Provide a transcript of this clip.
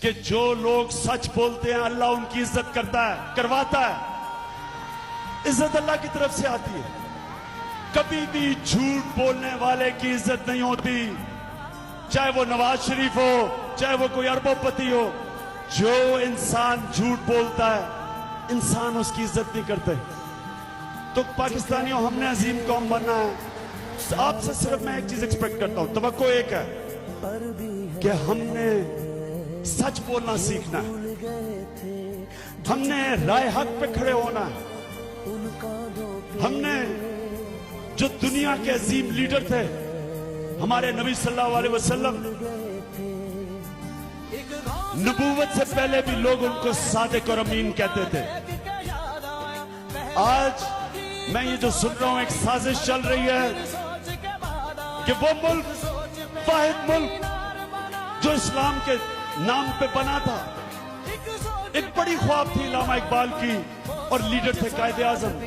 کہ جو لوگ سچ بولتے ہیں اللہ ان کی عزت کرتا ہے، کرواتا ہے۔ عزت اللہ کی طرف سے آتی ہے، کبھی بھی جھوٹ بولنے والے کی عزت نہیں ہوتی، چاہے وہ نواز شریف ہو، چاہے وہ کوئی اربوں پتی ہو۔ جو انسان جھوٹ بولتا ہے انسان اس کی عزت نہیں کرتے۔ تو پاکستانیوں، ہم نے عظیم قوم بننا ہے۔ آپ سے صرف میں ایک چیز ایکسپیکٹ کرتا ہوں، توقع ایک ہے کہ ہم نے سچ بولنا سیکھنا ہے، ہم نے رائے حق پہ کھڑے ہونا ہے، ہم نے جو دنیا کے عظیم لیڈر تھے ہمارے نبی صلی اللہ علیہ وسلم، نبوت سے پہلے بھی لوگ ان کو صادق اور امین کہتے تھے۔ آج میں یہ جو سن رہا ہوں ایک سازش چل رہی ہے کہ وہ ملک، واحد ملک جو اسلام کے نام پہ بنا تھا، ایک بڑی خواب تھی علامہ اقبال کی اور لیڈر تھے قائد اعظم۔